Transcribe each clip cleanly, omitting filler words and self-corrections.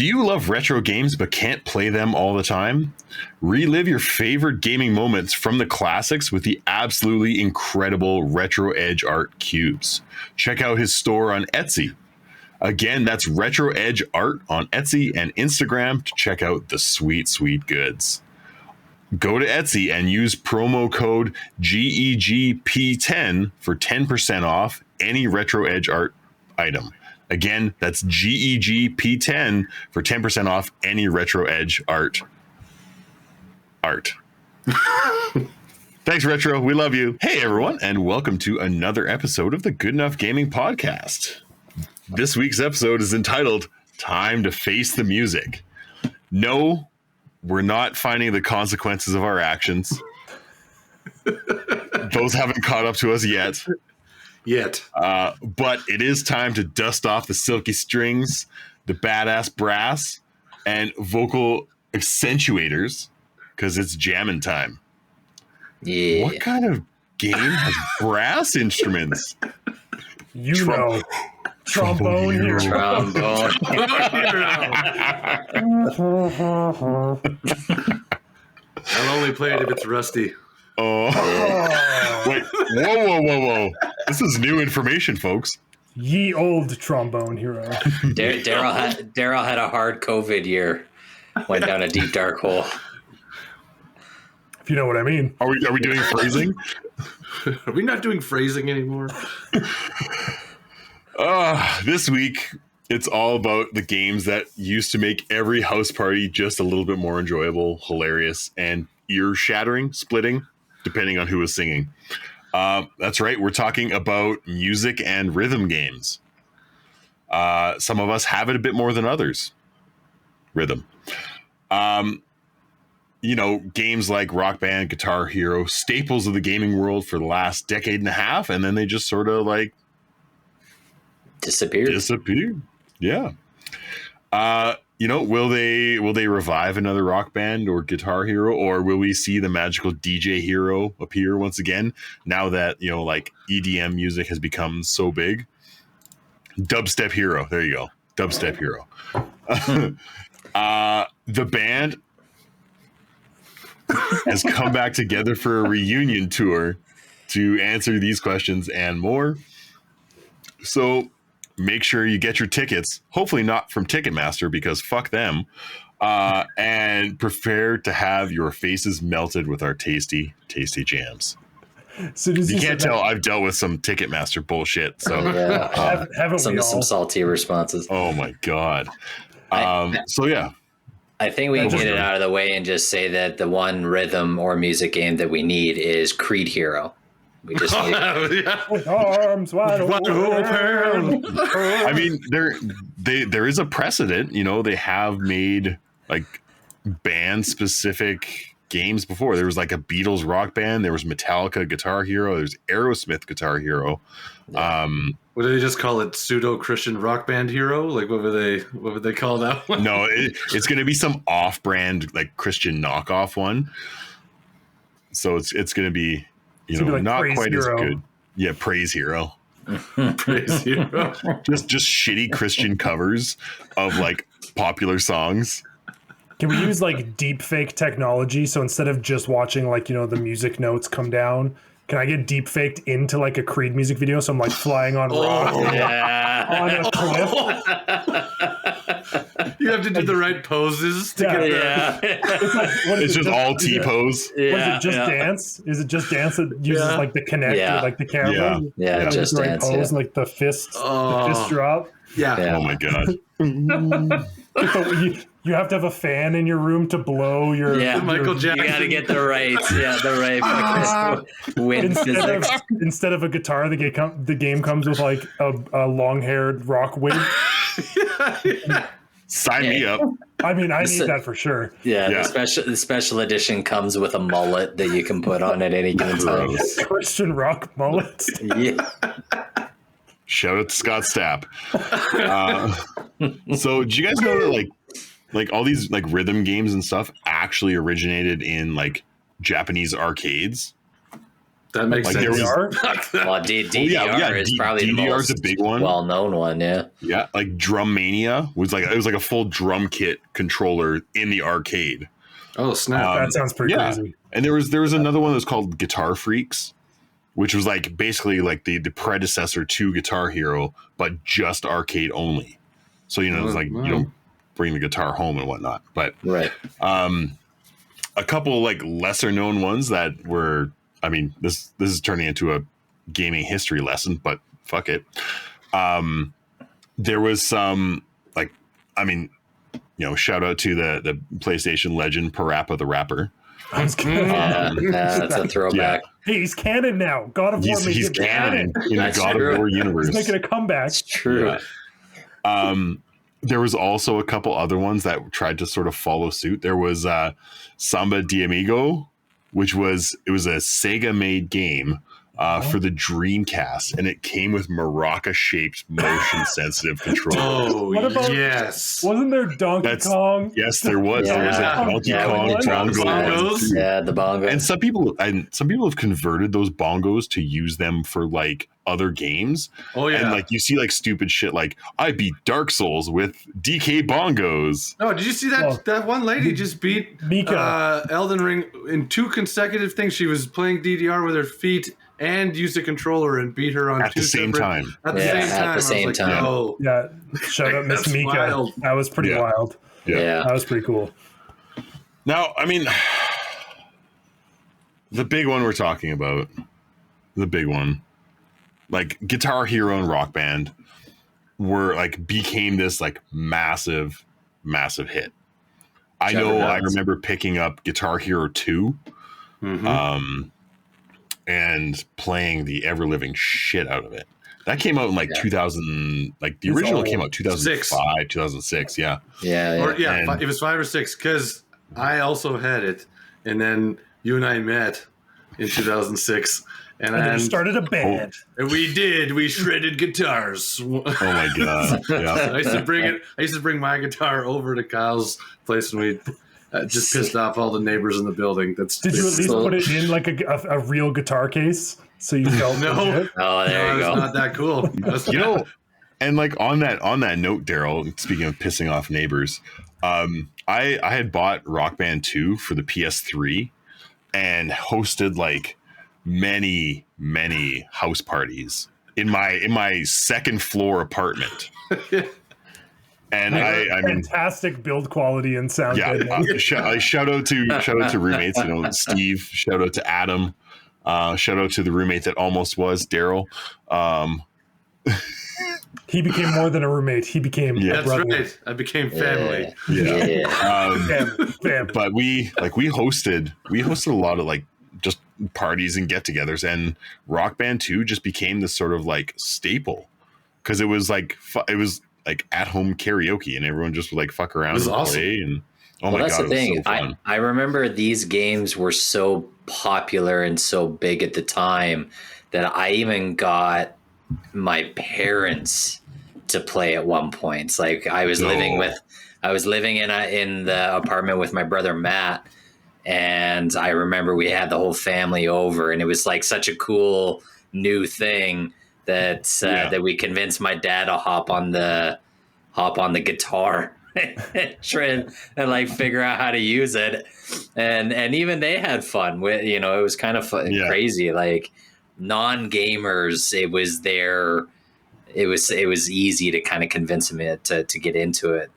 Do you love retro games but can't play them all the time? Relive your favorite gaming moments from the classics with the absolutely incredible Retro Edge Art cubes. Check out his store on Etsy. Again, that's Retro Edge Art on Etsy and Instagram to check out the sweet, sweet goods. Go to Etsy and use promo code GEGP10 for 10% off any Retro Edge Art item. Again, that's GEGP10 for 10% off any Retro Edge Art. Thanks, Retro. We love you. Hey, everyone, and welcome to another episode of the Good Enough Gaming Podcast. This week's episode is entitled Time to Face the Music. No, we're not finding the consequences of our actions. Those haven't caught up to us yet. But it is time to dust off the silky strings, the badass brass, and vocal accentuators, because it's Jammin Time. Yeah. What kind of game has brass instruments? Trombone hero. Trombone. I'll only play it if it's rusty. Oh, wait! Whoa! This is new information, folks. Ye old trombone hero. Daryl had a hard COVID year. Went down a deep dark hole. If you know what I mean. Are we doing phrasing? Are we not doing phrasing anymore? This week it's all about the games that used to make every house party just a little bit more enjoyable, hilarious, and ear-shattering, splitting, depending on who was singing. That's right. We're talking about music and rhythm games. Some of us have it a bit more than others. Rhythm. Games like Rockband, Guitar Hero, staples of the gaming world for the last decade and a half, and then they just sort of like disappeared. Yeah. Will they revive another Rock Band or Guitar Hero, or will we see the magical DJ Hero appear once again now that, EDM music has become so big? Dubstep Hero. There you go. Dubstep Hero. The band has come back together for a reunion tour to answer these questions and more. So make sure you get your tickets, hopefully not from Ticketmaster because fuck them, and prepare to have your faces melted with our tasty, tasty jams. So you can't tell I've dealt with some Ticketmaster bullshit. So haven't some salty responses. Oh my God. I think we can get it out of the way and just say that the one rhythm or music game that we need is Creed Hero. We just need with arms wide open. I mean, there is a precedent. They have made like band specific games before. There was like a Beatles rock band. There was Metallica Guitar Hero. There's Aerosmith Guitar Hero. What do they just call it? Pseudo Christian Rock Band Hero? Like what would they call that one? No, it's going to be some off-brand like Christian knockoff one. So it's going to be not quite Hero. as good. Yeah, Praise Hero. Praise Hero. just shitty Christian covers of like popular songs. Can we use like deep fake technology? So instead of just watching the music notes come down, can I get deep faked into like a Creed music video? So I'm like flying on rocks on a cliff. You have to do the right poses to get that. It's just all T-pose. Yeah. What is it, Just Dance? Is it Just Dance that uses like the Connect with like the camera? Yeah, Just the right Dance. pose, like the fist drop. Yeah. Oh my God. You have to have a fan in your room to blow your Michael Jackson. You got to get the right wind physics. Instead of a guitar, the game comes with like a long-haired rock wig. Sign me up. I mean, I need that for sure. Yeah. The special edition comes with a mullet that you can put on at any given time. Christian rock mullet. Yeah. Shout out to Scott Stapp. So, do you guys know that like all these like rhythm games and stuff actually originated in like Japanese arcades? That makes Like, sense. there was- Well, DDR is probably the DDR is most a big one. well-known one. Yeah. Yeah, like Drum Mania was like, it was like a full drum kit controller in the arcade. Oh snap! That sounds pretty crazy. And there was another one that was called Guitar Freaks, which was like basically like the predecessor to Guitar Hero, but just arcade only. So, it was like, bring the guitar home and whatnot. But Right. a couple like lesser known ones that were, I mean, this is turning into a gaming history lesson, but fuck it. There was some like, I mean, shout out to the PlayStation legend Parappa the Rapper. I was kidding. That's a throwback. Hey, he's canon now. God of War makes He's it canon in the That's God true. of War universe. He's making a comeback. It's true. Yeah. There was also a couple other ones that tried to sort of follow suit. There was Samba de Amigo, which was a Sega made game for the Dreamcast, and it came with maraca-shaped motion-sensitive controllers. Oh, What about- yes. Wasn't there Donkey Kong? Yes, there was. Yeah. There was a Donkey Yeah, Kong we did bongo. bongos. Yeah, the bongo. And some people have converted those bongos to use them for like other games. Oh yeah. And like you see like stupid shit like I beat Dark Souls with DK bongos. No, did you see that? Well, that one lady just beat Mika. Elden Ring in 2 consecutive things. She was playing DDR with her feet and used a controller and beat her on At 2 the same separate- time. At the Yeah, same at time. the same I was time. like, no. Yeah. Shout out Miss That's Mika. wild. That was pretty Yeah. wild. Yeah. That was pretty cool. Now, I mean, the big one we're talking about, the big one, like Guitar Hero and Rock Band became this like massive hit. I know I remember picking up Guitar Hero 2 Mhm. and playing the ever living shit out of it. That came out in like 2000, like the original came out 2005, 2006. Yeah. Yeah. Or, yeah, And- it was 5 or 6 because I also had it, and then you and I met in 2006, And then you started a band. and we shredded guitars. Oh my god. Yeah. I used to bring my guitar over to Kyle's place, and we just pissed off all the neighbors in the building. Did you at least put it in like a real guitar case so you felt No. legit? Oh, there No, you it's go. not that cool. And like on that note, Daryl, speaking of pissing off neighbors, I had bought Rock Band 2 for the PS3 and hosted like many house parties in my second floor apartment. And I mean, Fantastic build quality and sound. yeah, goodness. shout out to roommates, Steve, shout out to Adam, shout out to the roommate that almost was Daryl. He became more than a roommate. He became a That's brother. right. I became family. Yeah. Fam. But we hosted a lot of like just parties and get-togethers, and Rock Band 2 just became this sort of like staple because it was like at home karaoke and everyone just would like fuck around and awesome. play and Well, that's the thing. it was so fun. I remember these games were so popular and so big at the time that I even got my parents to play at one point. It's like I was living in the apartment with my brother Matt, and I remember we had the whole family over, and it was like such a cool new thing that that we convinced my dad to hop on the guitar and like figure out how to use it, and even they had fun with it was kind of fun, crazy, like non-gamers. It was easy to kind of convince them to get into it.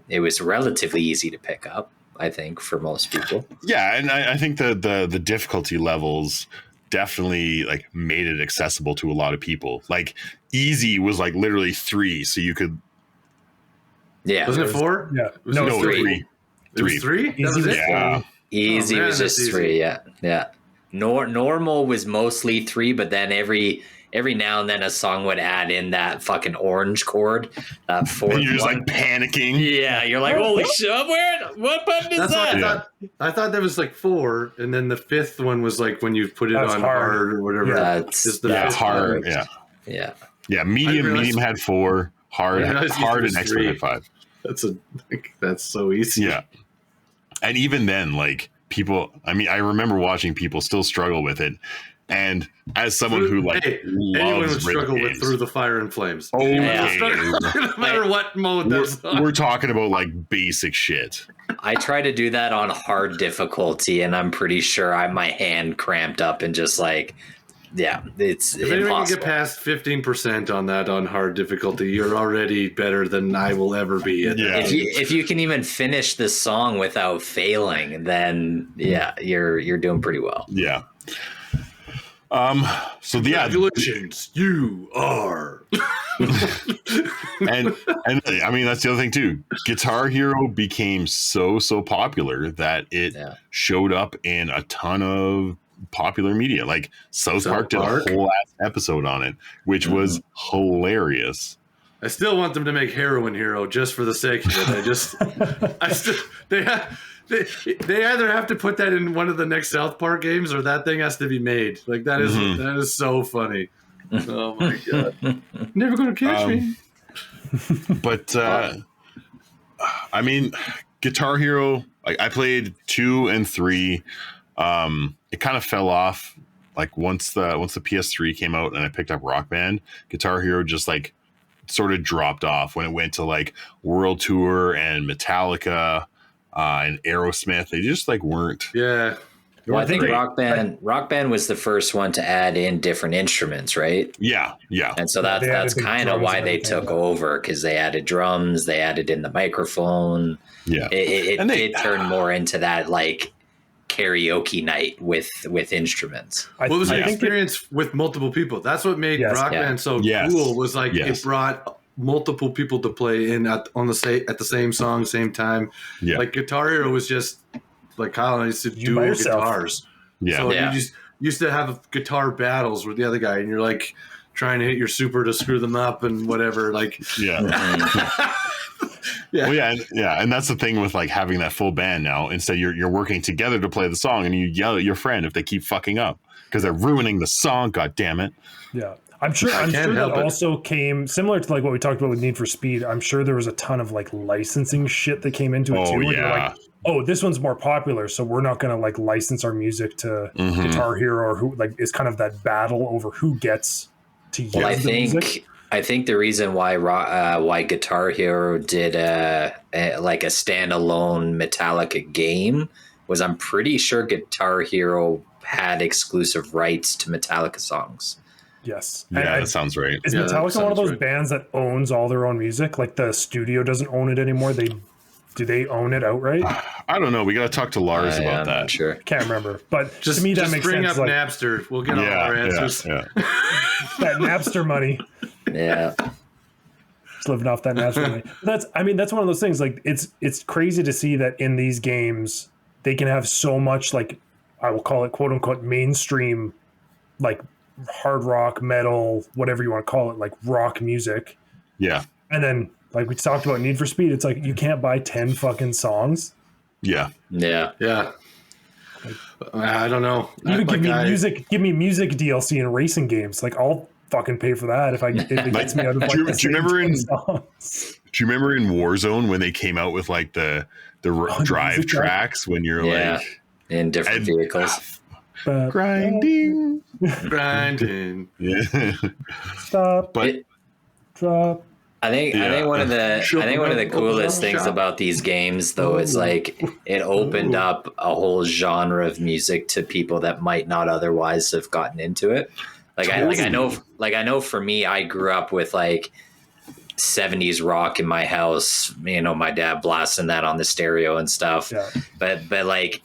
It was relatively easy to pick up, I think, for most people. Yeah, and I think the difficulty levels definitely like made it accessible to a lot of people. Like easy was like literally 3, so you could. Yeah, Wasn't it 4? Yeah. No, No, 3. It was 3? That was it? Yeah. easy Oh, man, was just that's 3. Yeah. Normal was mostly 3, but then every now and then a song would add in that fucking orange chord, that 4th And you're just one. like panicking. Yeah, you're like, holy shit, what button is That's that? what I thought there was like 4, and then the 5th one was like when you put it That's on hard. hard or whatever. That's is the Yeah, fifth hard. one. Yeah. yeah. Medium had 4, hard, I realized hard, it and was expert 3. had 5. That's so easy. Yeah. And even then, like people, I mean, I remember watching people still struggle with it. And as someone who like anyone would loves struggle rhythm with games, Through the Fire and Flames. okay, No matter what mode that's on. we're talking about like basic shit. I try to do that on hard difficulty, and I'm pretty sure my hand cramped up and just like, yeah, it's If anyone can impossible. get past 15% on that on hard difficulty, you're already better than I will ever be at Yeah. that. If you can even finish the song without failing, then yeah, you're doing pretty well. Yeah. So yeah, Congratulations, you are. and I mean that's the other thing too. Guitar Hero became so popular that it showed up in a ton of popular media. Like South Park did a whole ass episode on it, which was hilarious. I still want them to make Heroin Hero just for the sake of it. They either have to put that in one of the next South Park games or that thing has to be made. Like that is so funny. Oh my god. Never gonna catch me. But I mean, Guitar Hero, like I played 2 and 3. It kind of fell off like once the PS3 came out and I picked up Rock Band. Guitar Hero just like sort of dropped off when it went to like World Tour and Metallica and Aerosmith. They just like weren't. Yeah. Well, I think Rock Band was the first one to add in different instruments, right? Yeah. And so that's kind of why they took over, because they added drums, they added in the microphone. Yeah, it turned more into that like karaoke night with instruments. What was the experience with multiple people? That's what made Rock Band so cool. Was like it brought multiple people to play in at the same song, same time. Yeah. Like Guitar Hero was just like Kyle and I used to dual guitars. Yeah. So you just used to have guitar battles with the other guy and you're like trying to hit your super to screw them up and whatever. Like Well, and that's the thing with like having that full band now. Instead, you're working together to play the song, and you yell at your friend if they keep fucking up because they're ruining the song. God damn it! Yeah, I'm sure that also came similar to like what we talked about with Need for Speed. I'm sure there was a ton of like licensing shit that came into it too. Yeah. Like, oh, this one's more popular, so we're not gonna like license our music to Guitar Hero, or who like is kind of that battle over who gets to use the music. I think the reason why Guitar Hero did like a standalone Metallica game was I'm pretty sure Guitar Hero had exclusive rights to Metallica songs. Yes. Yeah, that sounds right. Is Metallica one of those bands that owns all their own music? Like the studio doesn't own it anymore. Do they own it outright? I don't know. We got to talk to Lars about that. Sure. Can't remember. But to me, that makes bring sense. Bring up Napster. We'll get all our answers. Yeah. That Napster money. Yeah. Just living off that Napster money. That's one of those things. Like it's crazy to see that in these games they can have so much like I will call it quote unquote mainstream, like hard rock, metal, whatever you want to call it, like rock music. Yeah. And then like we talked about Need for Speed, it's like you can't buy 10 fucking songs. Yeah. Yeah. Yeah. I don't know. Even give me music DLC in racing games. Like I'll fucking pay for that if it gets me out of like, do you remember in songs. Do you remember in Warzone when they came out with like the drive tracks when you're like in different vehicles? Grinding. Yeah. Stop. But drop. I think one of the coolest things about these games though is like it opened up a whole genre of music to people that might not otherwise have gotten into it. I know for me, I grew up with like 70s rock in my house, you know, my dad blasting that on the stereo and stuff. Yeah. But like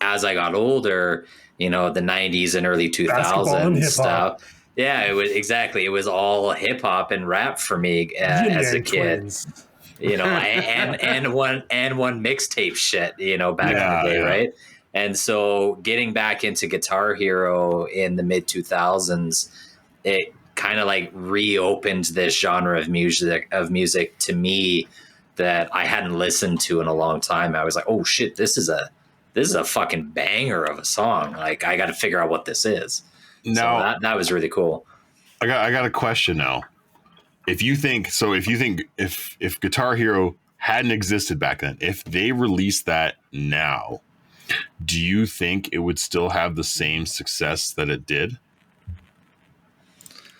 as I got older, you know, the 90s and early 2000s stuff. Yeah, it was all hip hop and rap for me as a kid. Twins. You know, and one mixtape shit, you know, back in the day, right? And so getting back into Guitar Hero in the mid 2000s, it kind of like reopened this genre of music to me that I hadn't listened to in a long time. I was like, oh shit, this is a fucking banger of a song. Like I got to figure out what this is. Now so that was really cool. I got a question now. If you think if Guitar Hero hadn't existed back then, if they released that now, do you think it would still have the same success that it did?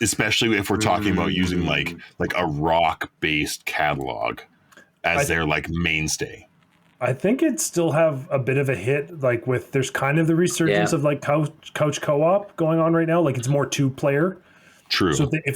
Especially if we're talking about using like a rock based catalog as their like mainstay. I think it'd still have a bit of a hit, like with there's kind of the resurgence of like couch co-op going on right now. Like it's more 2-player. True. So if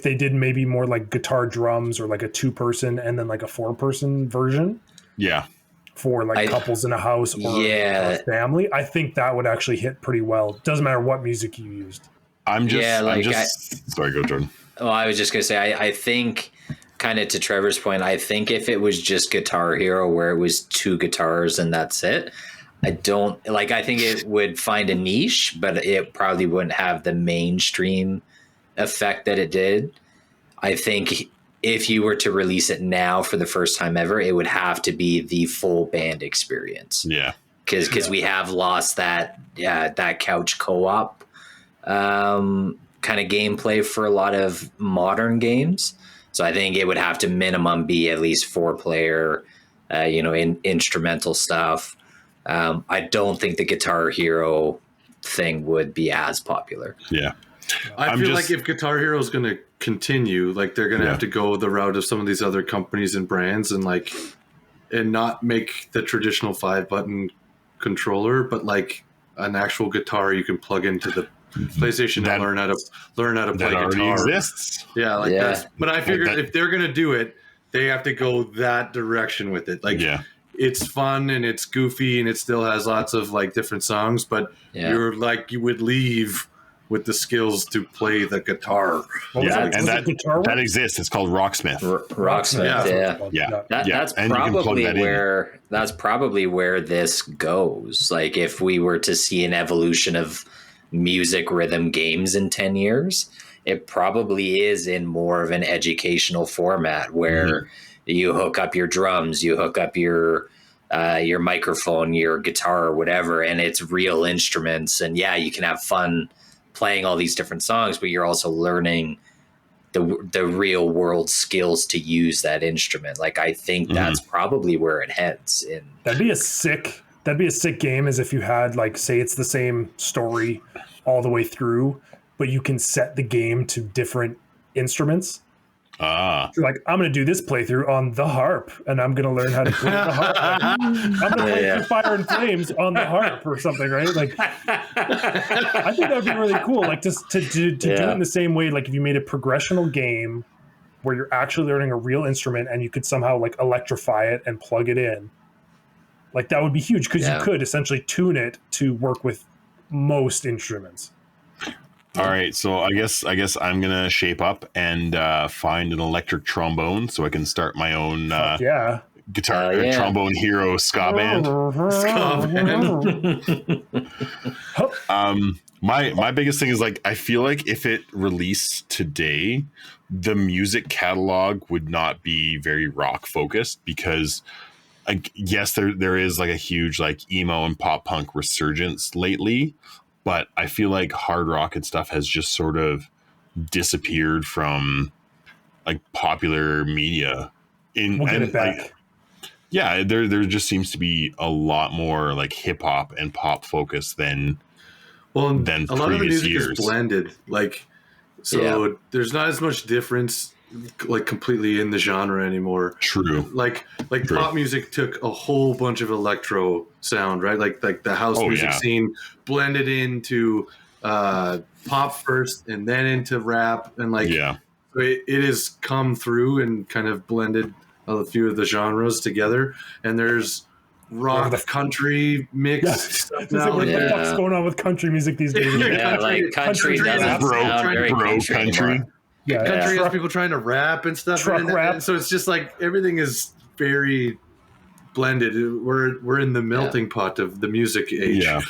they did maybe more like guitar drums or like a 2-person and then like a 4-person version. Yeah. For like couples in a house or a family, I think that would actually hit pretty well. Doesn't matter what music you used. Sorry, go Jordan. Well, I was just gonna say, I think, kind of to Trevor's point, I think if it was just Guitar Hero where it was 2 guitars and that's it, I think it would find a niche, but it probably wouldn't have the mainstream effect that it did. I think if you were to release it now for the first time ever, it would have to be the full band experience. Yeah. Because we have lost that couch co-op kind of gameplay for a lot of modern games. So I think it would have to minimum be at least 4-player, in instrumental stuff. I don't think the Guitar Hero thing would be as popular. Yeah. I feel like if Guitar Hero is going to continue, like they're going to have to go the route of some of these other companies and brands and not make the traditional 5-button controller, but like an actual guitar you can plug into the PlayStation and learn how to play guitar. Already exists. Yeah, that's. But I figured if they're gonna do it, they have to go that direction with it. Like, it's fun and it's goofy and it still has lots of like different songs, but you would leave with the skills to play the guitar. That exists. It's called Rocksmith. Rocksmith. That's probably where this goes. Like if we were to see an evolution of music rhythm games in 10 years, it probably is in more of an educational format where you hook up your drums, you hook up your microphone, your guitar or whatever, and it's real instruments. And you can have fun playing all these different songs, but you're also learning the real world skills to use that instrument. Like I think that's probably where it heads in. That'd be a sick game, as if you had like, say it's the same story all the way through, but you can set the game to different instruments. Like I'm going to do this playthrough on the harp, and I'm going to learn how to play the harp. I'm going to play Fire and Flames on the harp or something, right? Like, I think that'd be really cool. Like to do it in the same way. Like if you made a progressional game where you're actually learning a real instrument, and you could somehow like electrify it and plug it in. Like that would be huge because you could essentially tune it to work with most instruments. All right, so I guess I'm gonna shape up and find an electric trombone so I can start my own guitar trombone hero ska band. My biggest thing is like I feel like if it released today, the music catalog would not be very rock focused because. Yes, there is like a huge like emo and pop punk resurgence lately, but I feel like hard rock and stuff has just sort of disappeared from like popular media. We'll get it back. There just seems to be a lot more like hip hop and pop focus than a lot of the music is blended. Like there's not as much difference like completely in the genre anymore. True. Like pop music took a whole bunch of electro sound, right? Like the house music scene blended into pop first and then into rap, and it has come through and kind of blended a few of the genres together. And there's rock country mix. What the fuck's going on with country music these days? Country doesn't sound very country. Country has people trying to rap and stuff. Rap. So it's just like everything is very blended. We're in the melting pot of the music age. Yeah.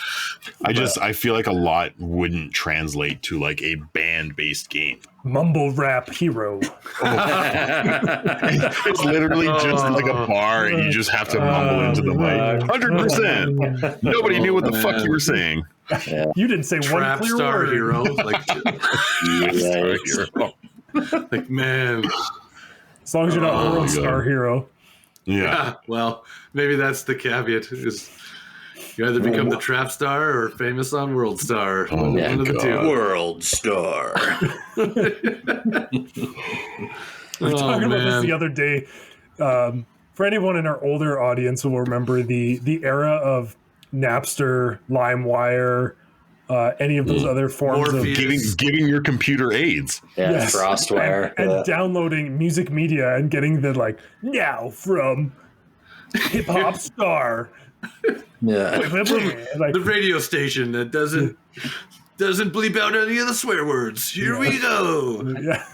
I feel like a lot wouldn't translate to like a band-based game. Mumble rap hero. It's literally just like a bar and you just have to mumble into the mic. 100%. Nobody knew what the fuck you were saying. You didn't say Trap one clear star word. hero. Like man. As long as you're not world star hero. Yeah. Well, maybe that's the caveat. Is You either become the trap star or famous on World Star. One of the two. World Star. We were talking about this the other day. For anyone in our older audience who will remember the era of Napster, LimeWire, any of those other forms of giving your computer AIDS. Yes. Frostwire. And downloading music media and getting the now from hip hop star. Yeah. The radio station that doesn't bleep out any of the swear words. Here we go. Yeah.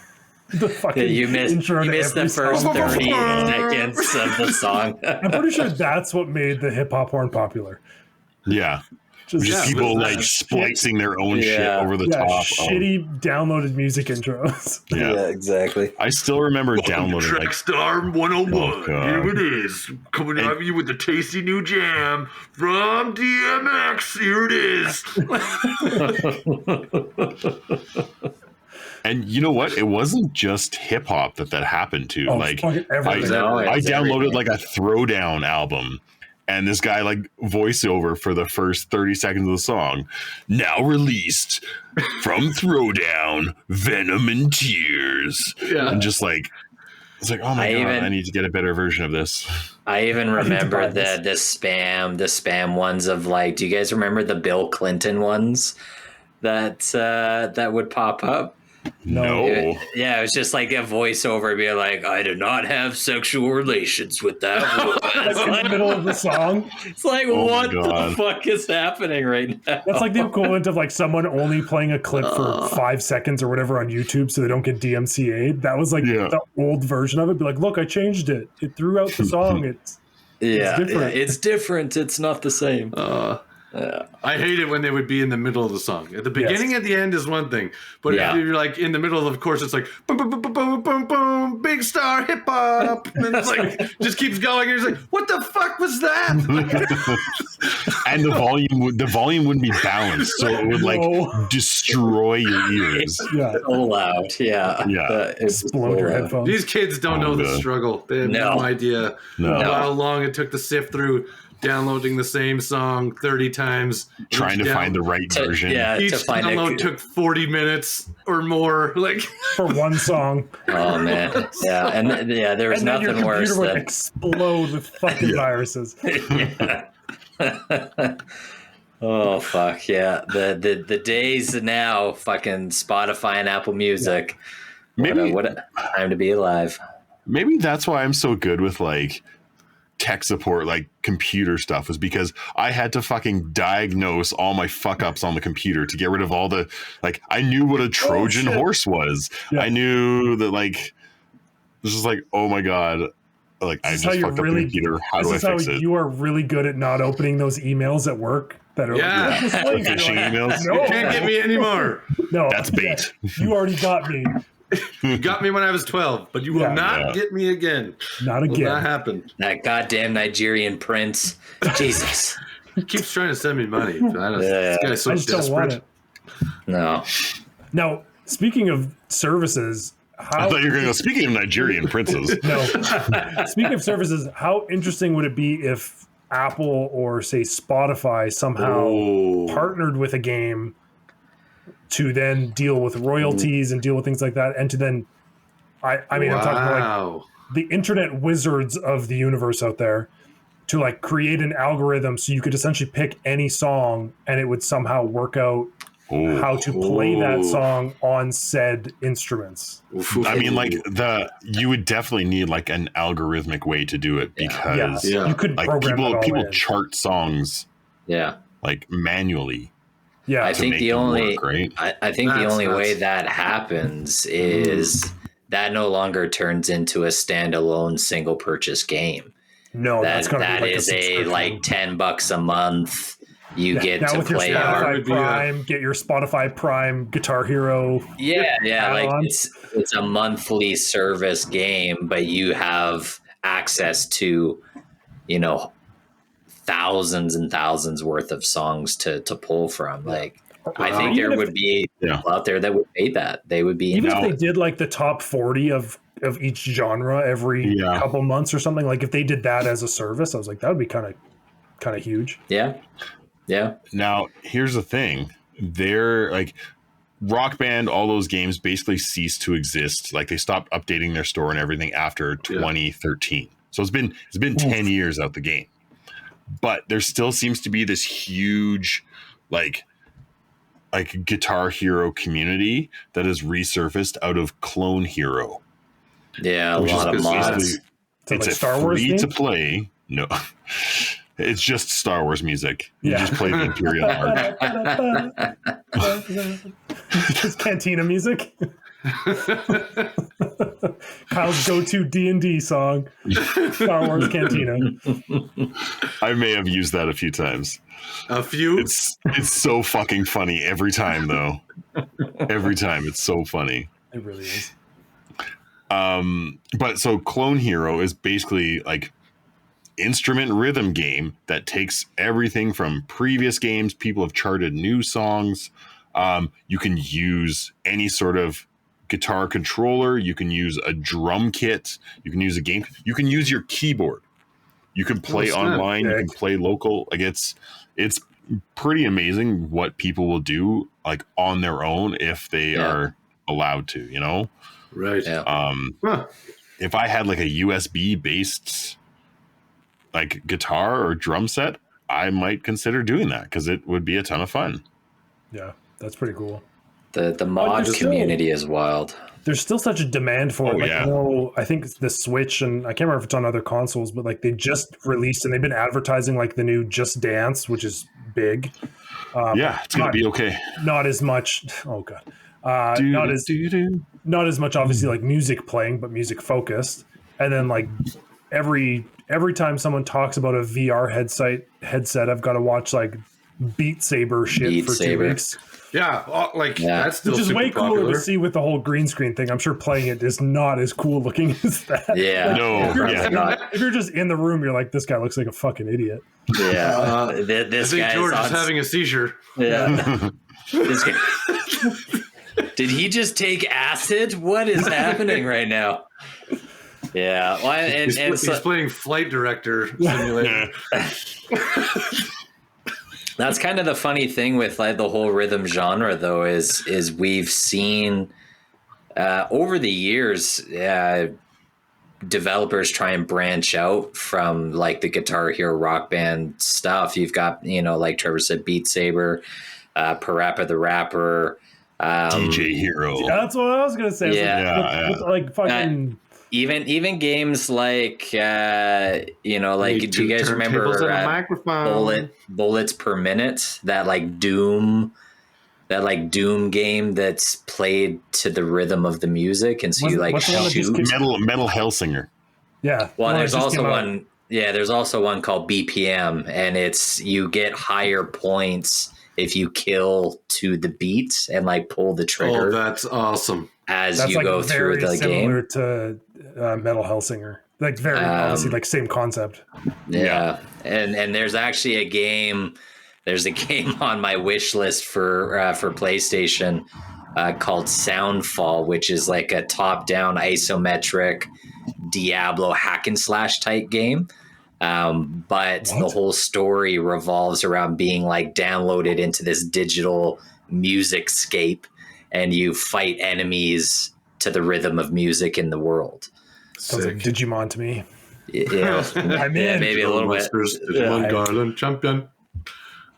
The fucking you missed the first 30 seconds of the song. I'm pretty sure that's what made the hip hop horn popular. Yeah. Just people splicing their own shit over the top. Shitty downloaded music intros. Yeah, exactly. I still remember downloading Trackstar 101. Here it is. Coming at you with the tasty new jam from DMX. Here it is. And you know what? It wasn't just hip hop that happened to. I downloaded a Throwdown album. And this guy voiceover for the first 30 seconds of the song. Now released from Throwdown, Venom and Tears. Yeah. And just it's oh my God, I need to get a better version of this. I even remember the spam ones of do you guys remember the Bill Clinton ones that would pop up? No. It was just a voiceover being I did not have sexual relations with that woman. In the middle of the song. It's what the fuck is happening right now? That's the equivalent of someone only playing a clip for 5 seconds or whatever on YouTube so they don't get DMCA'd. That was the old version of it. Be look, I changed it. It threw out the song. It's different. Yeah, it's different. It's not the same. I hate it when they would be in the middle of the song. At the beginning, at the end is one thing, but if you're in the middle of the course, it's boom, boom, boom, boom, boom, boom, boom, big star hip hop, and it's just keeps going. And you're what the fuck was that? And the volume wouldn't be balanced, so it would destroy your ears. Yeah, so loud. Yeah. Explode your headphones. These kids don't know the struggle. They have no idea how long it took to sift through downloading the same song 30 times, trying to find the right version. Each download took 40 minutes or more, for one song. Oh man, and there was nothing worse than explode with fucking viruses. Oh fuck yeah! The days now, fucking Spotify and Apple Music. Maybe what a time to be alive. Maybe that's why I'm so good with tech support, computer stuff, was because I had to fucking diagnose all my fuck ups on the computer to get rid of all the I knew what a Trojan horse was. Yeah. I knew that this is oh my God, I just fucked up the computer. How do I fix it? You are really good at not opening those emails at work that are phishing emails. No. You can't get me anymore. No, that's bait. You already got me. You got me when I was 12, but you will not get me again. Not again. Will not happen. That goddamn Nigerian prince. Jesus. He keeps trying to send me money. This guy's so desperate. Don't want it. No. Now, speaking of services, I thought you were going to go, speaking of Nigerian princes. No. Speaking of services, how interesting would it be if Apple or, say, Spotify somehow partnered with a game to then deal with royalties and deal with things like that, and to then, I'm talking about the internet wizards of the universe out there, to create an algorithm so you could essentially pick any song and it would somehow work out how to play that song on said instruments. I mean, you would definitely need an algorithmic way to do it, because you could program people chart songs manually. Yeah, I think the only way that happens is that no longer turns into a standalone single purchase game. No, that is a $10 a month. You get now to with play your Spotify Prime, get your Spotify Prime Guitar Hero. It's a monthly service game, but you have access to, thousands and thousands worth of songs to pull from. I think there would be people out there that would pay that. They would be if they did the top 40 of each genre every couple months or something. If they did that as a service, I was that would be kind of kind of huge. Yeah. Now, here's the thing. They're like Rock Band, all those games basically ceased to exist. Like they stopped updating their store and everything after 2013. So it's been 10 years out the game. But there still seems to be this huge like Guitar Hero community that has resurfaced out of Clone Hero. Yeah, a lot of mods. It's like a Star Wars free to play. No, it's just Star Wars music. You just play the Imperial March. It's Cantina music. Kyle's go-to D&D song, Star Wars Cantina. I may have used that a few times. A few? It's so fucking funny every time, though. Every time, it's so funny. It really is. But so Clone Hero is basically like instrument rhythm game that takes everything from previous games. People have charted new songs. You can use any sort of guitar controller. You can use a drum kit. You can use a game. You can use your keyboard. You can play online. You can play local. Like it's pretty amazing what people will do like on their own if they are allowed to, you know? Right. Yeah. If I had like a USB based like guitar or drum set, I might consider doing that because it would be a ton of fun. Yeah, that's pretty cool. The mod community is wild. There's still such a demand for it. Like, I think the Switch, and I can't remember if it's on other consoles, but like they just released and they've been advertising like the new Just Dance, which is big. It's gonna be okay. Not as much. Oh god. Not as much obviously like music playing, but music focused. And then like every time someone talks about a VR headset, I've got to watch like Beat Saber shit for 2 weeks. Yeah, that's still which is way cooler popular to see with the whole green screen thing. I'm sure playing it is not as cool looking as that. Yeah, If you're just in the room, you're like, this guy looks like a fucking idiot. Yeah, this guy George is having a seizure. Yeah. This guy. Did he just take acid? What is happening right now? Yeah, well, he's playing Flight Director Simulator. That's kind of the funny thing with like the whole rhythm genre, though, is we've seen over the years developers try and branch out from like the Guitar Hero Rock Band stuff. You've got, like Trevor said, Beat Saber, Parappa the Rapper, DJ Hero. That's what I was gonna say. Like fucking. Even games like do you guys remember bullets per minute, that Doom game that's played to the rhythm of the music, and so you shoot Metal Hellsinger. Yeah. Well, there's also one. Yeah, there's also one called BPM, and it's you get higher points if you kill to the beat and like pull the trigger. Oh, that's awesome. As you go through the game. Similar to Metal Hellsinger. Like very obviously like same concept. Yeah. And there's actually a game on my wish list for PlayStation called Soundfall, which is like a top-down isometric Diablo hack and slash type game. But the whole story revolves around being like downloaded into this digital music scape, and you fight enemies to the rhythm of music in the world. Sounds like Digimon to me. Yeah, I'm in. Yeah, maybe a little bit. Digimon Garland champion.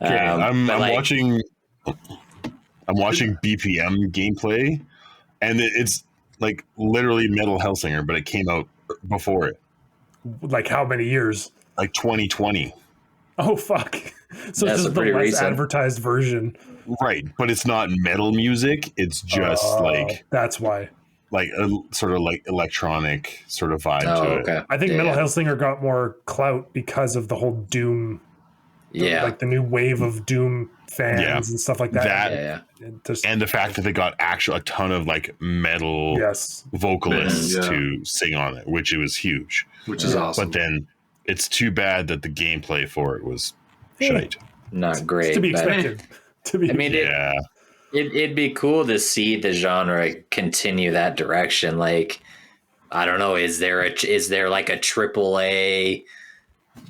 Okay, I'm watching BPM gameplay, and it's like literally Metal Hellsinger, but it came out before it. Like how many years? Like 2020. Oh fuck! So it's just the less recent advertised version, right? But it's not metal music. It's just that's why. Like a sort of like electronic sort of vibe to it. Okay. I think Metal Hellsinger got more clout because of the whole Doom. Like the new wave of Doom fans and stuff like that. And the fact that they got a ton of like metal vocalists to sing on it, which it was huge. Which is awesome. But then it's too bad that the gameplay for it was shite. Not great. It's to be expected. It'd be cool to see the genre continue that direction. Like, I don't know, is there like a AAA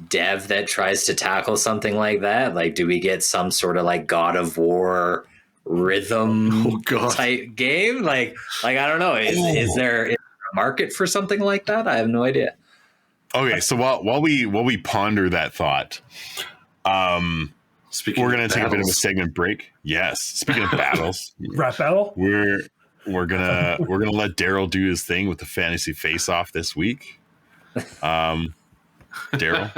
dev that tries to tackle something like that? Like, do we get some sort of like God of War rhythm type game? Like I don't know. Is there a market for something like that? I have no idea. Okay, so while we ponder that thought, we're gonna take a bit of a segment break. Yes, speaking of battles, rap battle. We're gonna let Daryl do his thing with the fantasy face-off this week. Daryl,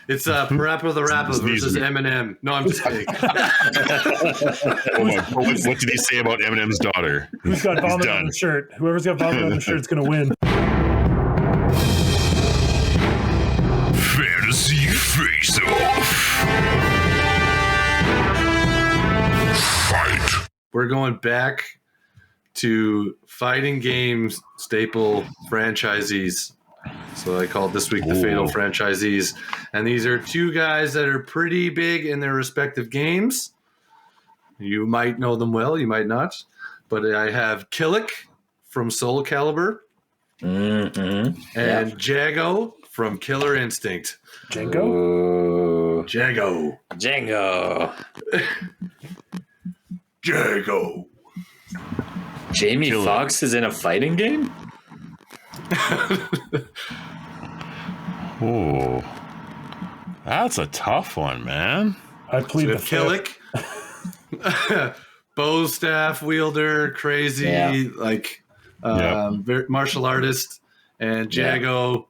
it's Parappa the Rapper versus Eminem. No, I'm just kidding. What did he say about Eminem's daughter? Who's got vomit on the shirt? Whoever's got vomit on the shirt is gonna win. Fantasy face-off. Fight. We're going back to fighting games staple franchisees. So I called this week the Fatal Franchisees. And these are two guys that are pretty big in their respective games. You might know them well, you might not. But I have Killick from Soul Calibur and Jago from Killer Instinct. Django? Django. Jago. Jamie Foxx is in a fighting game? Oh, that's a tough one, man. I plead the Killick. Bow staff wielder, crazy, martial artist, and Jago,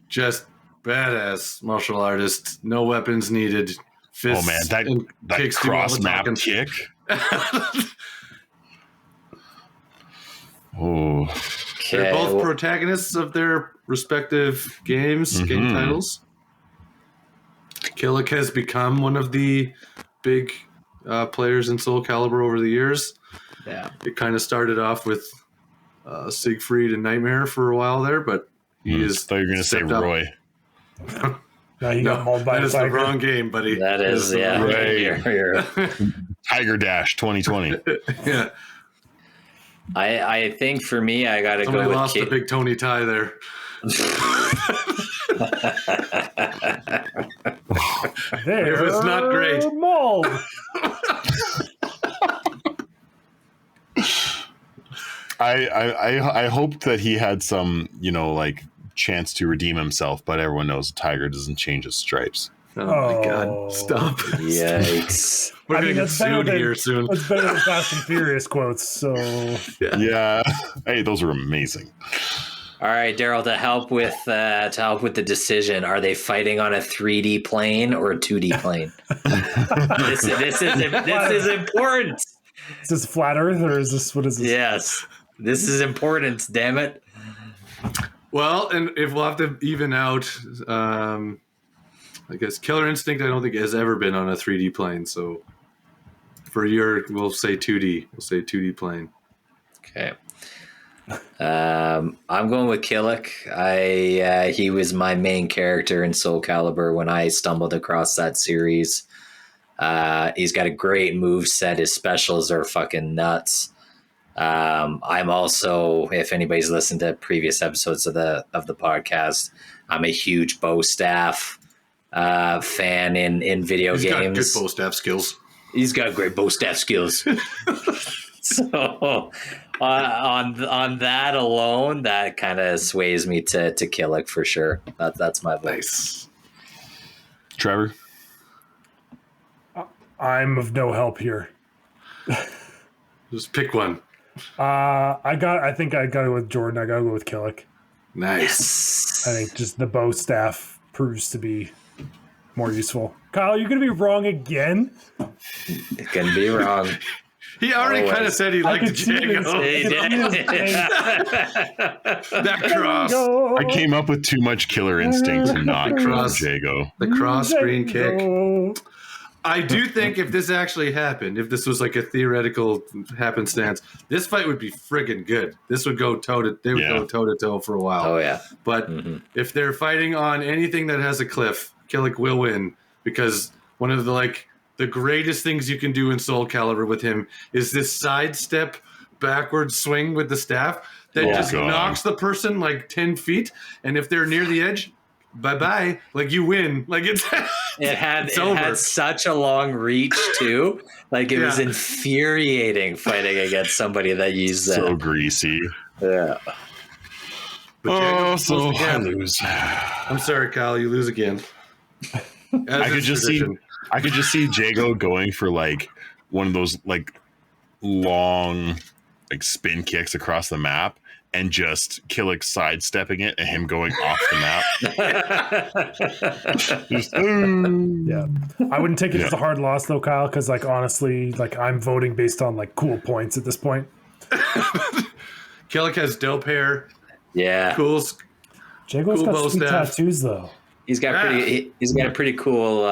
just badass martial artist. No weapons needed. Fists that cross map kick. Oh, they're both protagonists of their respective games, game titles. Killick has become one of the big players in Soul Calibur over the years. Yeah, it kind of started off with Siegfried and Nightmare for a while there, but he is. I thought you were going to say Roy. No, he got mauled by that is the wrong game, buddy. That is, Tiger Dash 2020. Yeah. I think for me, I got to go with lost the big Tony tie there. It was not great. Mauled. I hoped that he had some, chance to redeem himself, but everyone knows a tiger doesn't change his stripes. Oh my God! Stop! Yikes! We're gonna get sued here soon. That's better than Fast and Furious quotes. So yeah. Hey, those were amazing. All right, Daryl, to help with the decision, are they fighting on a 3D plane or a 2D plane? This is important. Is this flat Earth or is this what is this? Yes, this is important. Damn it. Well, and if we'll have to even out, I guess Killer Instinct, I don't think has ever been on a 3D plane. So for we'll say 2D. We'll say 2D plane. Okay. I'm going with Killick. He was my main character in Soul Calibur when I stumbled across that series. He's got a great move set. His specials are fucking nuts. I'm also, if anybody's listened to previous episodes of the podcast, I'm a huge bow staff fan in video games. He's got good bow staff skills. He's got great bow staff skills. So on that alone, that kind of sways me to Killick for sure. That's my vote. Nice. Trevor? I'm of no help here. Just pick one. I think I got it with Jordan. I got to go with Killick. Nice. I think just the bow staff proves to be more useful. Kyle, you're going to be wrong again? It's going to be wrong. He already kind of said he liked Jago. That cross. I came up with too much Killer Instinct and not Jago. The cross screen kick. I do think if this actually happened, if this was like a theoretical happenstance, this fight would be friggin' good. This would go toe to toe for a while. Oh yeah. But if they're fighting on anything that has a cliff, Killick will win because one of the greatest things you can do in Soul Calibur with him is this sidestep backwards swing with the staff that just knocks the person like 10 feet. And if they're near the edge, bye-bye. Like you win. Like it had such a long reach too. Like it was infuriating fighting against somebody that used that. So greasy. Yeah. Oh, so I lose. I'm sorry, Kyle. You lose again. I could just see Jago going for like one of those like long like spin kicks across the map and just Killick sidestepping it and him going off the map. Yeah. I wouldn't take it as a hard loss though, Kyle, because like honestly, like I'm voting based on like cool points at this point. Killick has dope hair. Yeah. Jago's got sweet tattoos though. He's got a pretty cool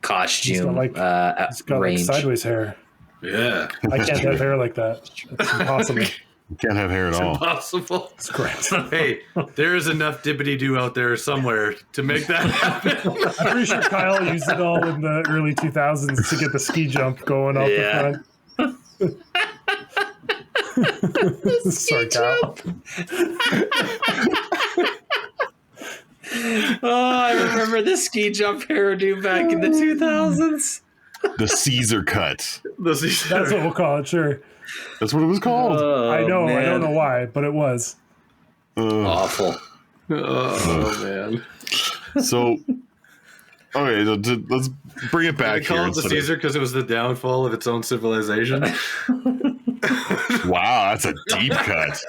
costume. He's got like sideways hair. Yeah. I can't have hair like that. It's impossible. You can't have hair at all. Impossible. It's correct. Hey, there is enough dippity-doo out there somewhere to make that happen. I'm pretty sure Kyle used it all in the early 2000s to get the ski jump going off the front. Sorry, Kyle. I remember the ski jump hairdo back in the 2000s. The Caesar cut. That's what we'll call it, sure. That's what it was called. I know. Man. I don't know why, but it was. Awful. Oh, man. So, okay, let's bring it back here. Call it the Caesar because it was the downfall of its own civilization. Wow, that's a deep cut.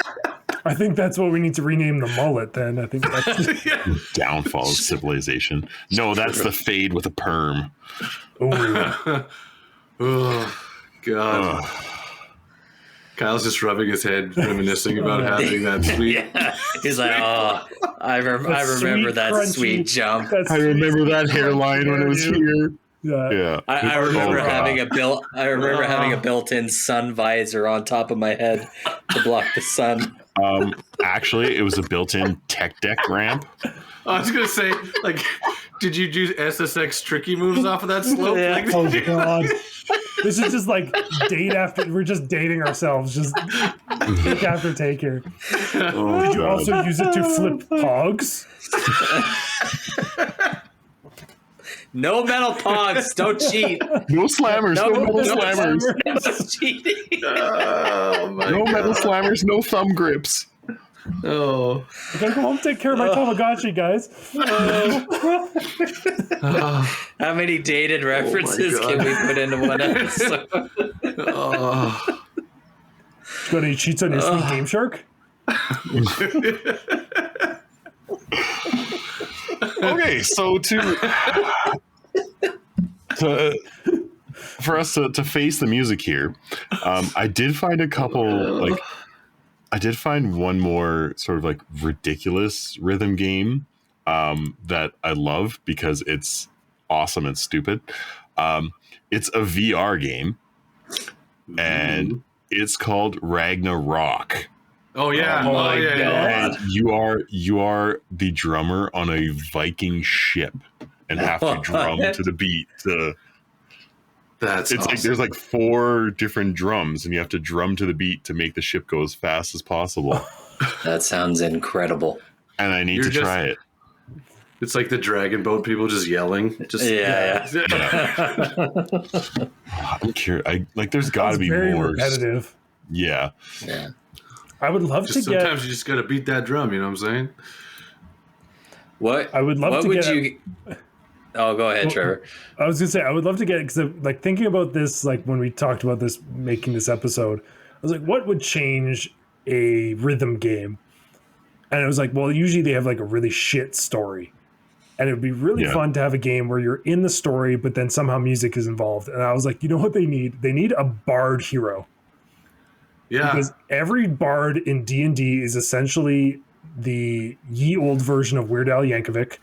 I think that's what we need to rename the mullet then. I think that's downfall of civilization. No, that's the fade with a perm. Oh, God. Kyle's just rubbing his head, reminiscing about having that sweet. Yeah. He's like, oh, I remember that crunchy, sweet jump. I remember that hairline when it was here. Yeah. I remember having a built-in sun visor on top of my head to block the sun. Actually, it was a built-in tech deck ramp. I was gonna say, like, did you do SSX tricky moves off of that slope? Yeah. Like, oh God, this is just like we're just dating ourselves, just take after take here. Did you also use it to flip hogs? No metal pogs, don't cheat. No slammers, no metal slammers. No cheating. Oh my no God. metal slammers, no thumb grips. Oh, I gotta go home and take care of my Tamagotchi, guys. How many dated references can we put into one episode? Got any cheats on your sweet Game Shark? Okay, so for us to face the music here, I did find a couple I did find one more sort of like ridiculous rhythm game that I love because it's awesome and stupid. It's a VR game, and it's called Ragnarok. Oh yeah! Oh my God! And you are the drummer on a Viking ship and have to drum to the beat. It's awesome. Like there's like 4 different drums, and you have to drum to the beat to make the ship go as fast as possible. That sounds incredible. And I need to try it. It's like the dragon boat people just yelling. Just yeah. I'm curious. There's got to be very more repetitive. Yeah. I would love to get. Sometimes you just got to beat that drum. You know what I'm saying? What I would love what to would get. You... Oh, go ahead, Trevor. I was gonna say I would love to get because like thinking about this, like when we talked about this, making this episode, I was like, what would change a rhythm game? And I was like, well, usually they have like a really shit story, and it would be really fun to have a game where you're in the story, but then somehow music is involved. And I was like, you know what they need? They need a bard hero. Yeah, because every bard in D&D is essentially the ye old version of Weird Al Yankovic.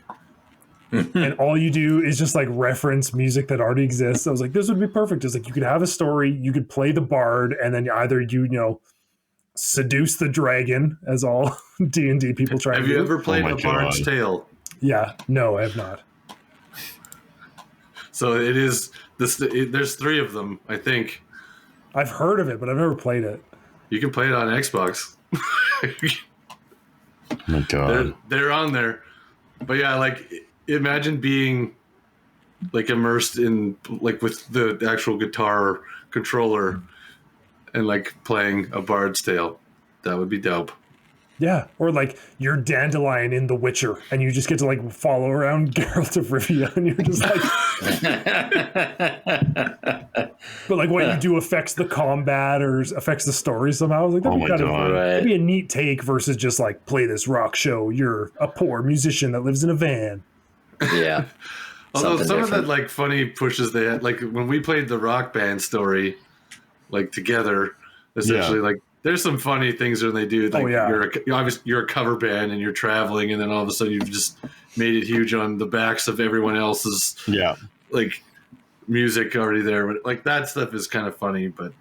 And all you do is just like reference music that already exists. I was like, this would be perfect. It's like you could have a story, you could play the bard, and then either you seduce the dragon, as all D&D people try to do. Have you ever played A Bard's Tale? Yeah, no, I have not. So it is this. There's 3 of them, I think. I've heard of it, but I've never played it. You can play it on Xbox. Oh my God. They're on there. But yeah, like imagine being like immersed in like with the actual guitar controller and like playing a Bard's Tale. That would be dope. Yeah, or like you're Dandelion in The Witcher, and you just get to like follow around Geralt of Rivia, and you're just like, but like what you do affects the combat or affects the story somehow. I was like, that'd that'd be a neat take versus just like play this rock show. You're a poor musician that lives in a van. Yeah. Although some of that like funny pushes they had, like when we played the Rock Band story, like together, essentially like. There's some funny things when they do. Like you're a cover band and you're traveling, and then all of a sudden you've just made it huge on the backs of everyone else's like music already there. But like that stuff is kind of funny. But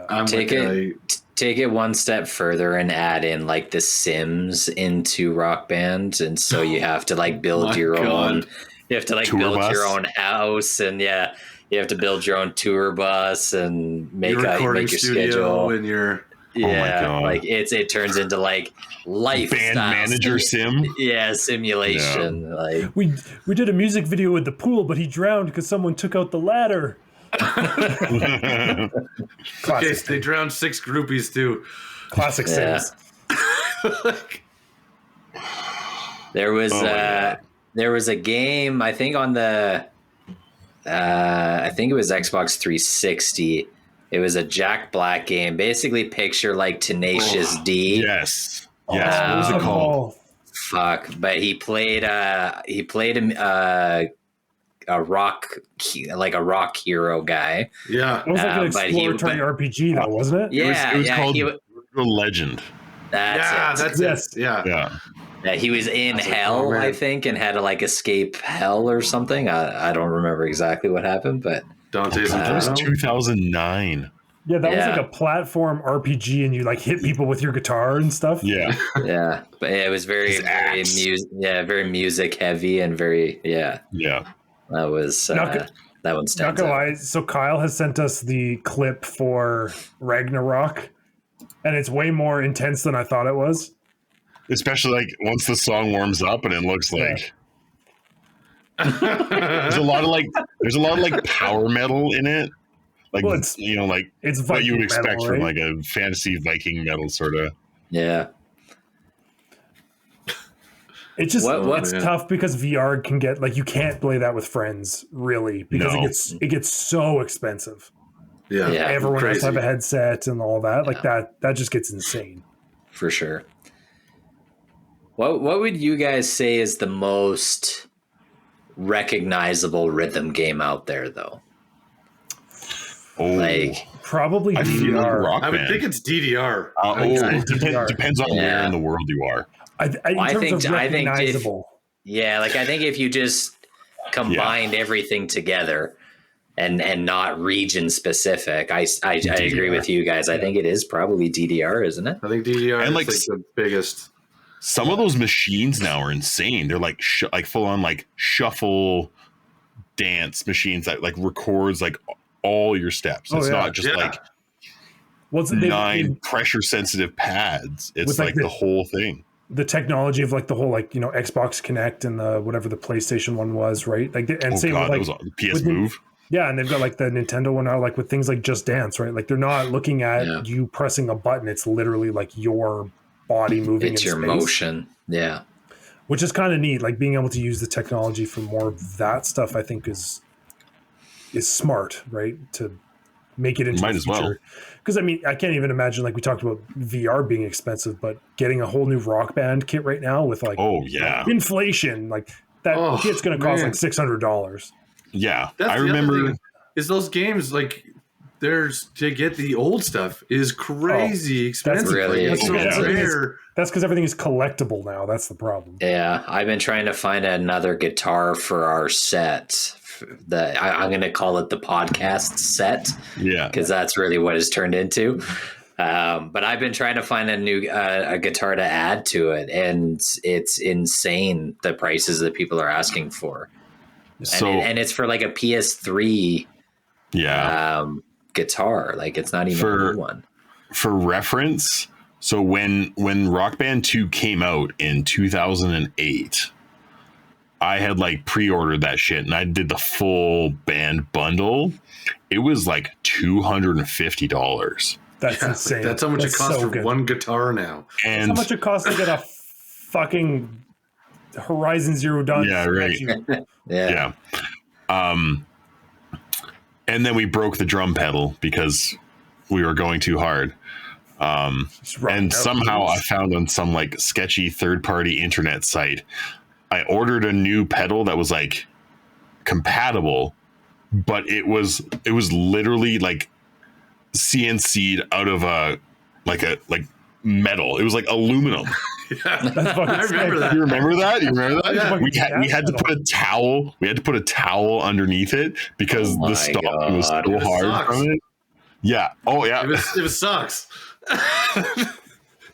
I'm take it one step further and add in like The Sims into Rock Band, and so you have to like build your own. You have to like build your own house, and you have to build your own tour bus and make your schedule and your. Yeah, like it turns into like life band manager sim. Yeah, simulation. Yeah. Like we did a music video with the pool, but he drowned because someone took out the ladder. Okay, they drowned 6 groupies too. Classic Sims. There was a game I think on the I think it was Xbox 360. It was a Jack Black game. Basically, picture like Tenacious D. Yes. Yes. What was it called? Fuck. But he played a rock hero guy. Yeah. It was like an exploratory RPG, though, wasn't it? Yeah. It was called The Legend. That's it. Yeah. Yeah, he was in hell, I think, and had to like escape hell or something. I don't remember exactly what happened, but. That was 2009. Yeah, that was like a platform RPG, and you like hit people with your guitar and stuff. Yeah, yeah, but it was very music heavy and very That was that one stands out. Not gonna lie. So Kyle has sent us the clip for Ragnarok, and it's way more intense than I thought it was. Especially like once the song warms up and it looks like. There's a lot of like power metal in it, like it's it's what you would expect metal, from like a fantasy Viking metal sort of. Yeah, it's just it's tough because VR can get like you can't play that with friends really because it gets so expensive. Yeah, everyone has to have a headset and all that. Like that just gets insane for sure. What would you guys say is the most recognizable rhythm game out there, though? Like probably DDR. I would think it's DDR. Depends on where in the world you are. I think if you just combined everything together and not region specific, I agree with you guys. I think it is probably DDR, isn't it? I think DDR is like the biggest. Some of those machines now are insane. They're like full on like shuffle dance machines that like records like all your steps. It's not just like 9 pressure sensitive pads. It's like the whole thing. The technology of like the whole like Xbox Connect and the whatever the PlayStation one was, right? Like and same with like the PS Move. And they've got like the Nintendo one now, like with things like Just Dance, right? Like they're not looking at you pressing a button. It's literally like your body moving. It's your space. Motion. Yeah. Which is kind of neat. Like being able to use the technology for more of that stuff, I think is smart, right? To make it into the future. Because I mean, I can't even imagine, like we talked about VR being expensive, but getting a whole new Rock Band kit right now with like inflation, like that kit's going to cost like $600. Yeah. I remember is those games like there's to get the old stuff is crazy expensive. That's really rare. That's because everything is collectible now. That's the problem. Yeah, I've been trying to find another guitar for our set. I'm going to call it the podcast set. Yeah, because that's really what it's turned into. But I've been trying to find a new a guitar to add to it, and it's insane the prices that people are asking for. And it's for like a PS3. Yeah. Guitar, like it's not even a new one. for reference, so when Rock Band 2 came out in 2008, I had like pre-ordered that shit and I did the full band bundle. It was like $250. That's insane. That's how much it costs for one guitar now. And that's how much it costs to get a fucking Horizon Zero Dawn. Yeah, right. Yeah. And then we broke the drum pedal because we were going too hard. And somehow I found on some like sketchy third-party internet site, I ordered a new pedal that was like compatible, but it was literally like CNC'd out of metal. It was like aluminum. I remember that. You remember that? Yeah. We had to put a towel. We had to put a towel underneath it because the stock was so hard from it. Yeah. Oh yeah. It was sucks.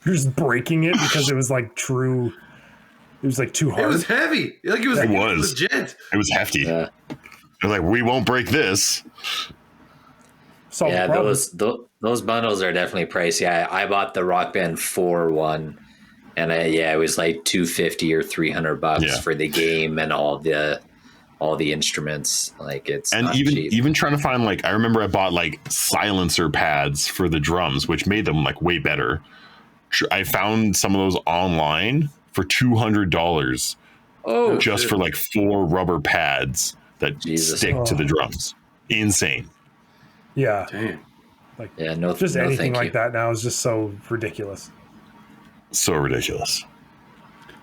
You're just breaking it because it was like true. It was like too hard. It was heavy. Like it was legit. It was hefty. Yeah. They're like, we won't break this. Yeah, those bundles are definitely pricey. I bought the Rock Band 4 one, and it was like $250 or $300 for the game and all the instruments. Like it's and not even cheap. Even trying to find like I remember I bought like silencer pads for the drums, which made them like way better. I found some of those online for $200. Oh, just for like 4 rubber pads that stick to the drums. Insane. Yeah. Damn. Like no, just no, anything like that now is just so ridiculous. So ridiculous.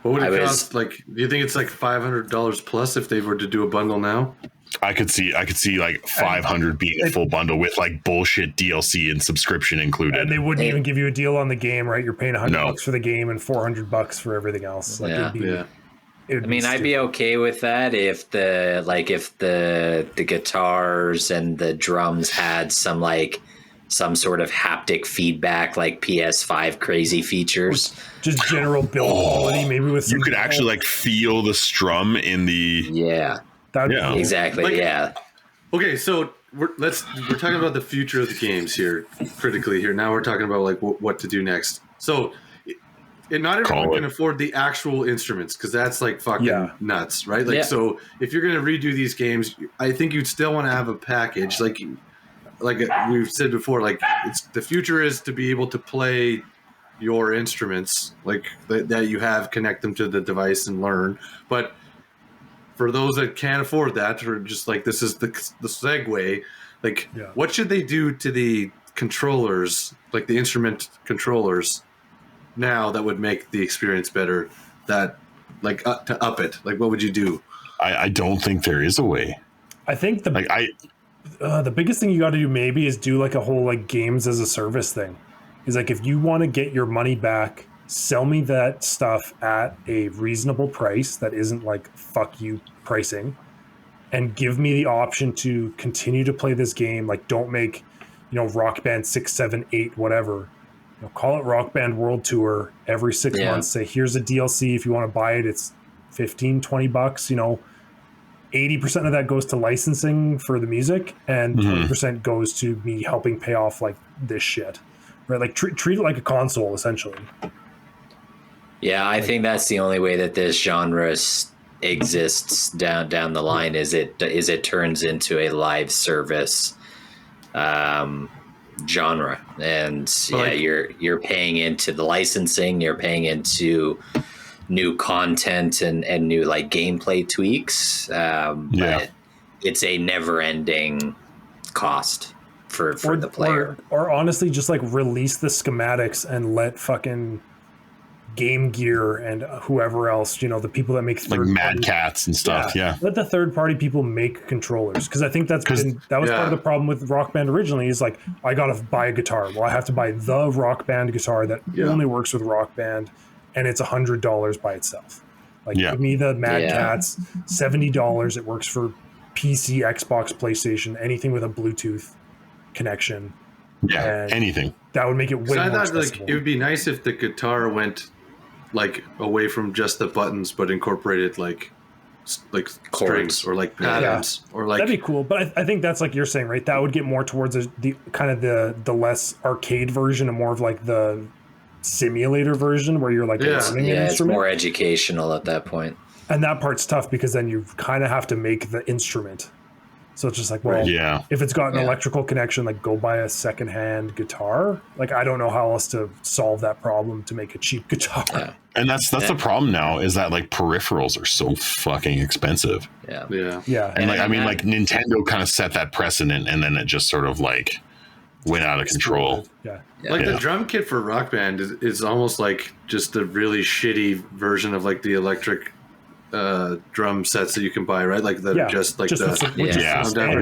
What would it cost? Like, do you think it's like $500 plus if they were to do a bundle now? I could see like 500 being a full bundle with like bullshit DLC and subscription included. And they wouldn't even give you a deal on the game, right? You're paying $100 for the game and $400 for everything else. Like I'd be okay with that if the guitars and the drums had some sort of haptic feedback, like PS5 crazy features. Just general build quality, maybe with some. You could actually like feel the strum in the. Yeah. Cool. Exactly. Okay, so we're talking about the future of the games here, critically here. Now we're talking about like what to do next. So. And not everyone can afford the actual instruments because that's like fucking nuts, right? Like, so if you're going to redo these games, I think you'd still want to have a package. Like we've said before, like the future is to be able to play your instruments, like that you have, connect them to the device and learn. But for those that can't afford that, or just like this is the segue, like what should they do to the controllers, like the instrument controllers? Now that would make the experience better, that like to up it, like what would you do? I don't think there is a way. I think the biggest thing you got to do maybe is do like a whole like games as a service thing. Is like if you want to get your money back, sell me that stuff at a reasonable price that isn't like fuck you pricing, and give me the option to continue to play this game. Like don't make Rock Band 6, 7, 8 whatever. Call it Rock Band World Tour every 6 months. Say, here's a DLC. If you want to buy it, it's $15-$20. 80% of that goes to licensing for the music, and 20% goes to me helping pay off like this shit. Right? Like treat it like a console, essentially. Yeah, I think that's the only way that this genre exists down the line. Is it turns into a live service genre, and you're paying into the licensing, you're paying into new content and new like gameplay tweaks, but it's a never-ending cost for the player, or honestly just like release the schematics and let fucking Game Gear and whoever else, the people that make like Mad Cats and stuff. Let the third party people make controllers, because I think that was part of the problem with Rock Band originally. Is like I gotta buy a guitar. Well, I have to buy the Rock Band guitar that only works with Rock Band, and it's $100 by itself. Like give me the Mad Cats, $70. It works for PC, Xbox, PlayStation, anything with a Bluetooth connection. Yeah, anything that would make it way more accessible. Like it would be nice if the guitar went like away from just the buttons, but incorporated like like strings or like patterns or like that'd be cool. But I think that's like you're saying, right? That would get more towards the kind of the less arcade version and more of like the simulator version where you're like learning an instrument. It's more educational at that point. And that part's tough because then you kind of have to make the instrument. So it's just like, well, if it's got an electrical connection, like go buy a secondhand guitar. Like, I don't know how else to solve that problem to make a cheap guitar. Yeah. And that's the problem now is that like peripherals are so fucking expensive. Yeah. And like, I mean, like Nintendo kind of set that precedent and then it just sort of like went out of control. Like the drum kit for Rock Band is almost like just a really shitty version of like the electric drum sets that you can buy, right? Like the a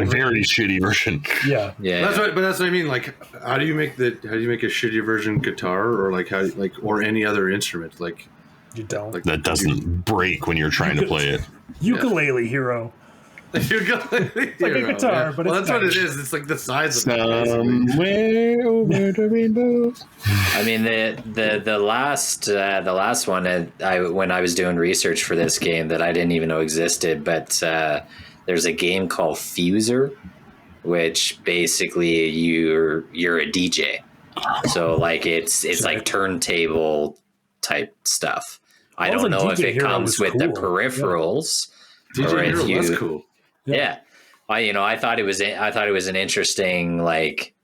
very shitty version. That's what I mean. Like, how do you make a shitty version guitar or like or any other instrument? Like, you don't. Like, that doesn't break when you're trying to play it. Ukulele Hero. Like a guitar, but that's what it is. It's like the size of it. Somewhere over the rainbow. I mean, the last one, when I was doing research for this game that I didn't even know existed, but there's a game called Fuser, which basically you're a DJ. So like it's like turntable type stuff. I don't know if it comes with the peripherals. DJ Hero was cool. Yeah. I thought it was an interesting like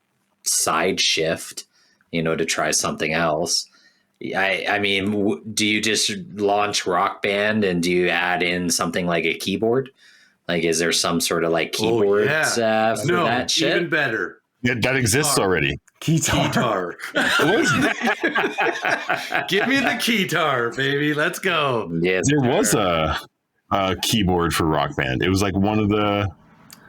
side shift, to try something else. I mean, do you just launch Rock Band and do you add in something like a keyboard? Like, is there some sort of like keyboard for that shit? Even better. Yeah, that exists already. Guitar. Give me the guitar, baby. Let's go. Yes, there was a keyboard for Rock Band. It was like one of the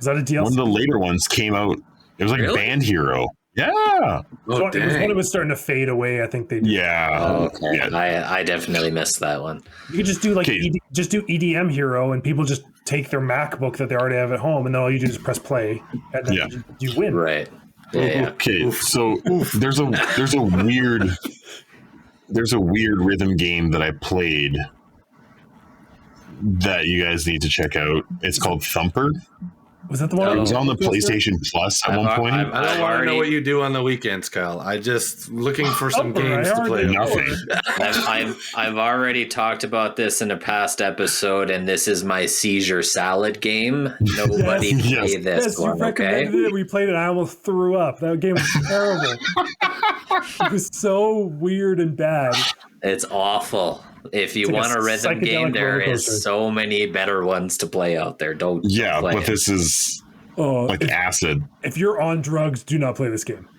later ones came out. It was like Band Hero. Yeah. It was when it was starting to fade away. I think they did. Yeah. Oh, okay. Yeah. I definitely missed that one. You could just do like just do EDM Hero, and people just take their MacBook that they already have at home, and then all you do is press play, and then you win. Right. Yeah. Okay. So there's a weird rhythm game that I played that you guys need to check out. It's called Thumper. Was that the one? It was on the PlayStation Plus at one point. I don't want to know what you do on the weekends, Kyle. I just looking for some games to play. Nothing. I've already talked about this in a past episode, and this is my seizure salad game. Nobody play this one, okay? It. We played it. I almost threw up. That game was terrible. It was so weird and bad. It's awful. If you want a rhythm game, there is so many better ones to play out there. Don't play but this is like acid. If you're on drugs, do not play this game.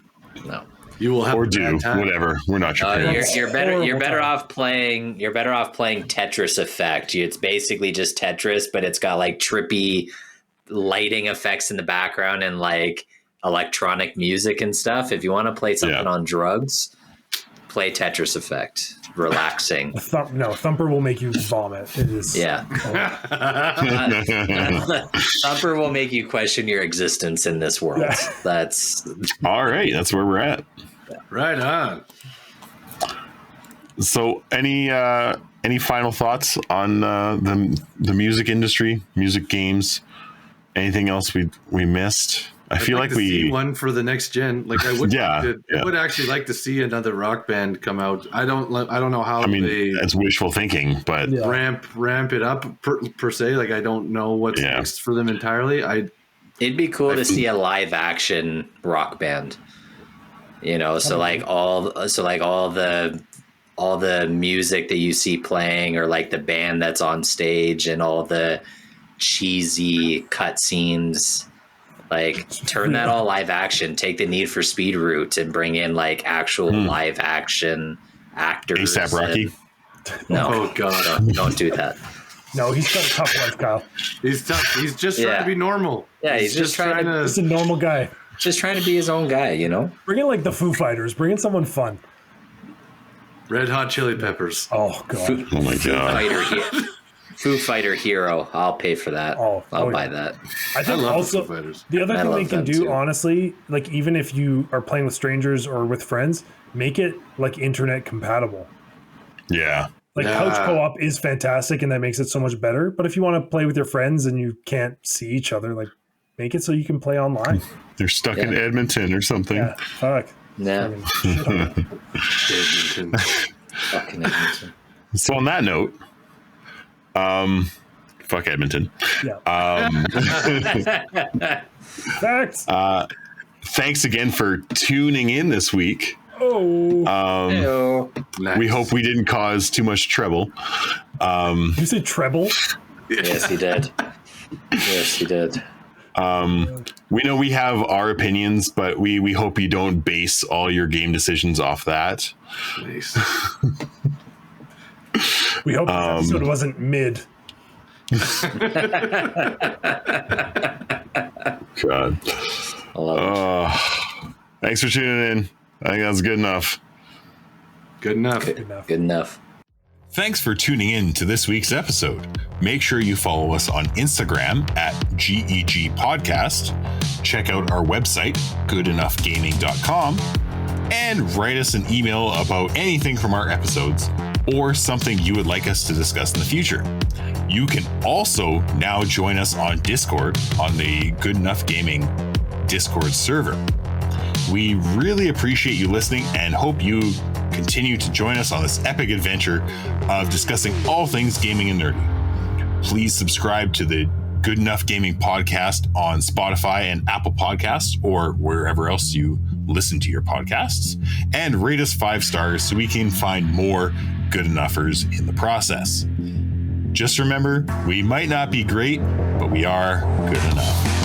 No, you will have whatever. We're not your parents. You're better off playing Tetris Effect. It's basically just Tetris, but it's got like trippy lighting effects in the background and like electronic music and stuff. If you want to play something on drugs, play Tetris Effect. Relaxing. Thumper will make you vomit. It is. Yeah. Thumper will make you question your existence in this world. Yeah. That's all right. That's where we're at. Right on. So, any final thoughts on the music industry, music games? Anything else we missed? I feel like we see one for the next gen. Like I would, I would actually like to see another Rock Band come out. I don't know how. I mean, that's wishful thinking, but ramp it up per se. Like I don't know what's next for them entirely. It'd be cool to see a live action Rock Band. So all the music that you see playing, or like the band that's on stage, and all the cheesy cutscenes. Like turn that all live action. Take the Need for Speed route and bring in like actual live action actors. ASAP Rocky. No, oh god, don't do that. No, he's got a tough life, Kyle. He's tough. He's just trying to be normal. Yeah, he's just trying to. He's a normal guy. Just trying to be his own guy, Bring in like the Foo Fighters. Bring in someone fun. Red Hot Chili Peppers. Oh god. Oh my god. Foo Fighter Hero. I'll pay for that. I'll buy that. I think also the other thing they can do, honestly, like even if you are playing with strangers or with friends, make it like internet compatible. Yeah. Like couch co-op is fantastic, and that makes it so much better. But if you want to play with your friends and you can't see each other, like make it so you can play online. They're stuck in Edmonton or something. Yeah, fuck. Yeah. Edmonton. Fucking Edmonton. So on that note, fuck Edmonton. Yeah. Facts. Thanks again for tuning in this week. Oh. Nice. We hope we didn't cause too much trouble. You say treble? Yes, he did. Yes, he did. We know we have our opinions, but we hope you don't base all your game decisions off that. Nice. We hope this episode wasn't mid. God. I love it. Thanks for tuning in. I think that's good enough. Good enough. Good enough. Thanks for tuning in to this week's episode. Make sure you follow us on Instagram at GEG Podcast. Check out our website, goodenoughgaming.com, and write us an email about anything from our episodes or something you would like us to discuss in the future. You can also now join us on Discord on the Good Enough Gaming Discord server. We really appreciate you listening and hope you continue to join us on this epic adventure of discussing all things gaming and nerdy. Please subscribe to the Good Enough Gaming podcast on Spotify and Apple Podcasts or wherever else you listen to your podcasts, and rate us 5 stars so we can find more good enoughers in the process. Just remember, we might not be great, but we are good enough.